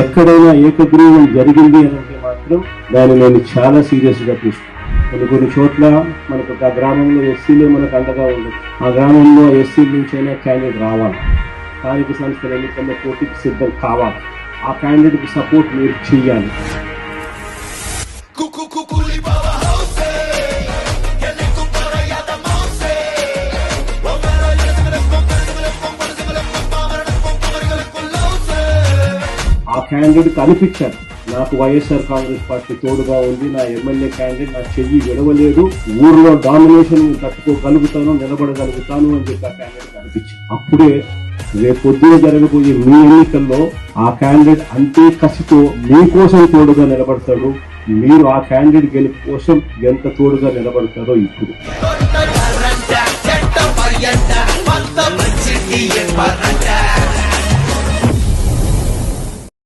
ఎక్కడైనా ఏకగ్రీవం జరిగింది అంటే మాత్రం దాన్ని నేను చాలా సీరియస్ గా తీసుకున్నాను. కొన్ని చోట్ల మనకు ఆ గ్రామంలో ఎస్సీలే మనకు అండగా ఉండదు. ఆ గ్రామంలో ఎస్సీల నుంచైనా క్యాండిడేట్ రావాలి, స్థానిక సంస్థల ఎన్నికల్లో పోటీకి సిద్ధం కావాలి, ఆ క్యాండిడేట్ కి సపోర్ట్ మీరు చెయ్యాలి. ఆ క్యాండిడేట్ అనిపించారు, నాకు వైఎస్ఆర్ కాంగ్రెస్ పార్టీ తోడుగా ఉంది, నా ఎమ్మెల్యే క్యాండిడేట్ నా చెయ్యి విడవలేదు, ఊర్లో డామినేషన్ తట్టుకోగలుగుతాను, నిలబడగలుగుతాను అని చెప్పి ఆ క్యాండిడేట్ అనిపించింది. అప్పుడే రేపొద్దున జరగబోయే మీ ఎన్నికల్లో ఆ క్యాండిడేట్ అంతే కసితో మీకోసం తోడుగా నిలబడతాడు. మీరు ఆ క్యాండిడేట్ గెలుపు కోసం ఎంత తోడుగా నిలబడతారో ఇప్పుడు